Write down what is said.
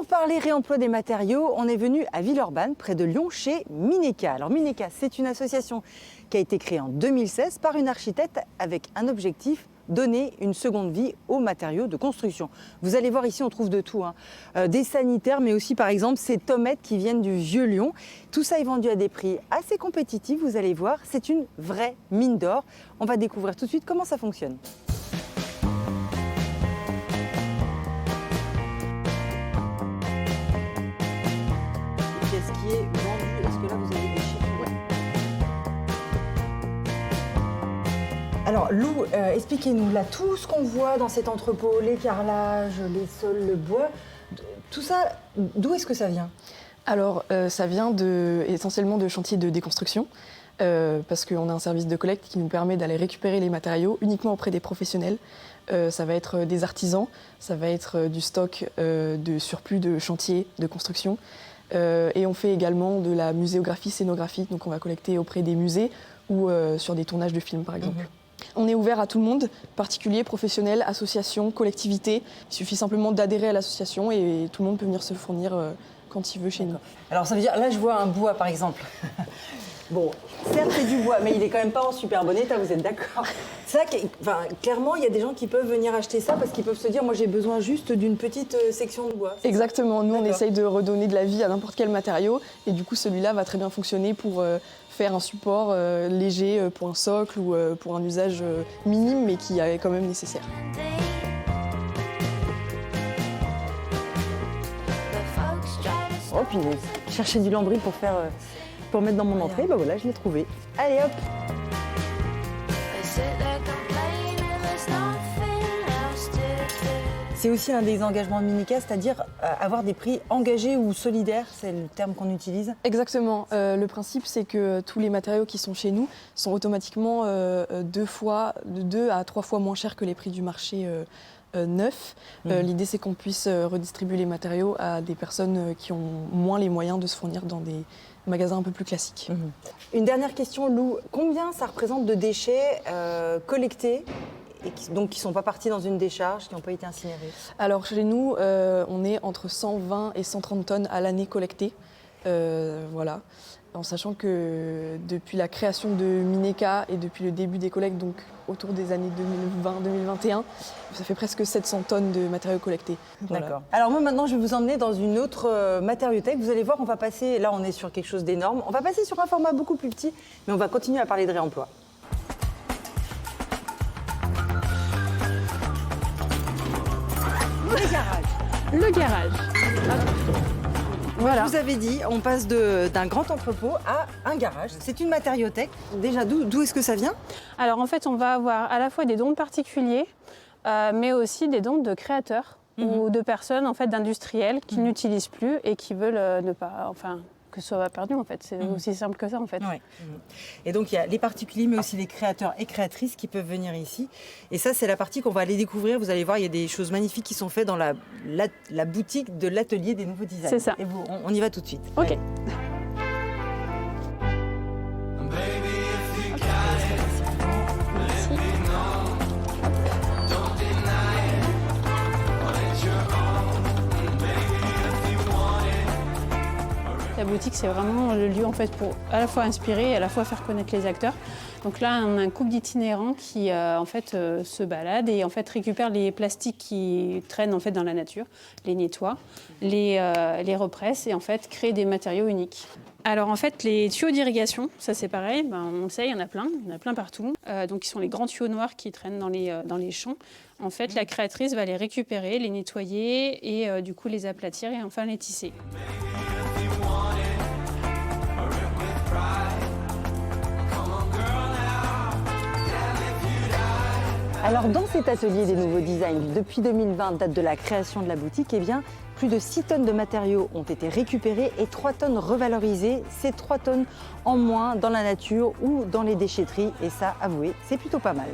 pour parler réemploi des matériaux, on est venu à Villeurbanne, près de Lyon, chez Mineka. Alors Mineka, c'est une association qui a été créée en 2016 par une architecte avec un objectif: donner une seconde vie aux matériaux de construction. Vous allez voir ici, on trouve de tout, des sanitaires, mais aussi par exemple ces tomates qui viennent du vieux Lyon. Tout ça est vendu à des prix assez compétitifs, vous allez voir, c'est une vraie mine d'or. On va découvrir tout de suite comment ça fonctionne. Qu'est-ce qui est vendu? Est-ce que là vous avez des chiffres? Alors Lou, expliquez-nous là tout ce qu'on voit dans cet entrepôt, les carrelages, les sols, le bois, tout ça, d'où est-ce que ça vient? Alors ça vient essentiellement de chantiers de déconstruction, parce qu'on a un service de collecte qui nous permet d'aller récupérer les matériaux uniquement auprès des professionnels. Ça va être des artisans, ça va être du stock de surplus de chantiers de construction. Et on fait également de la muséographie, scénographie, donc on va collecter auprès des musées ou sur des tournages de films par exemple. On est ouvert à tout le monde, particuliers, professionnels, associations, collectivités. Il suffit simplement d'adhérer à l'association et tout le monde peut venir se fournir quand il veut chez nous. Alors ça veut dire, là je vois un bois par exemple. Bon, certes c'est du bois, mais il est quand même pas en super bon état, vous êtes d'accord? C'est ça, clairement il y a des gens qui peuvent venir acheter ça parce qu'ils peuvent se dire, moi j'ai besoin juste d'une petite section de bois. Exactement, nous on essaye de redonner de la vie à n'importe quel matériau et du coup celui-là va très bien fonctionner pour faire un support léger pour un socle ou pour un usage minime mais qui est quand même nécessaire. Oh puis chercher du lambris pour mettre dans mon entrée, bah voilà, je l'ai trouvé. Allez hop! C'est aussi un des engagements de Mineka, c'est-à-dire avoir des prix engagés ou solidaires, c'est le terme qu'on utilise. Exactement. Le principe, c'est que tous les matériaux qui sont chez nous sont automatiquement de 2 à 3 fois moins chers que les prix du marché neuf. L'idée, c'est qu'on puisse redistribuer les matériaux à des personnes qui ont moins les moyens de se fournir dans des magasins un peu plus classiques. Une dernière question, Lou. Combien ça représente de déchets collectés et qui ne sont pas partis dans une décharge, qui n'ont pas été incinérés? Alors chez nous, on est entre 120 et 130 tonnes à l'année collectées. Voilà. En sachant que depuis la création de Mineka et depuis le début des collectes, donc autour des années 2020-2021, ça fait presque 700 tonnes de matériaux collectés. Voilà. D'accord. Alors moi maintenant je vais vous emmener dans une autre matériothèque. Vous allez voir, on va passer, là on est sur quelque chose d'énorme, on va passer sur un format beaucoup plus petit, mais on va continuer à parler de réemploi. Le garage. Voilà. Je vous avais dit, on passe d'un grand entrepôt à un garage. C'est une matériothèque. Déjà, d'où est-ce que ça vient? Alors en fait, on va avoir à la fois des dons de particuliers, mais aussi des dons de créateurs ou de personnes en fait d'industriels qui n'utilisent plus et qui veulent ne pas, enfin, que ce soit perdu en fait. C'est aussi simple que ça en fait. Ouais. Et donc il y a les particuliers, mais aussi les créateurs et créatrices qui peuvent venir ici. Et ça, c'est la partie qu'on va aller découvrir. Vous allez voir, il y a des choses magnifiques qui sont faites dans la boutique de l'atelier des nouveaux designs. C'est ça. Et on y va tout de suite. Ok. Ouais. La boutique, c'est vraiment le lieu en fait pour à la fois inspirer et à la fois faire connaître les acteurs. Donc là, on a un couple d'itinérants qui en fait se baladent et en fait récupèrent les plastiques qui traînent en fait dans la nature, les nettoient, les repressent et en fait créent des matériaux uniques. Alors en fait, les tuyaux d'irrigation, ça c'est pareil, on le sait, il y en a plein partout. Donc ils sont les grands tuyaux noirs qui traînent dans les champs. En fait, la créatrice va les récupérer, les nettoyer et du coup les aplatir et enfin les tisser. Alors dans cet atelier des nouveaux designs, depuis 2020, date de la création de la boutique, eh bien, plus de 6 tonnes de matériaux ont été récupérés et 3 tonnes revalorisées. C'est 3 tonnes en moins dans la nature ou dans les déchetteries. Et ça, avouez, c'est plutôt pas mal.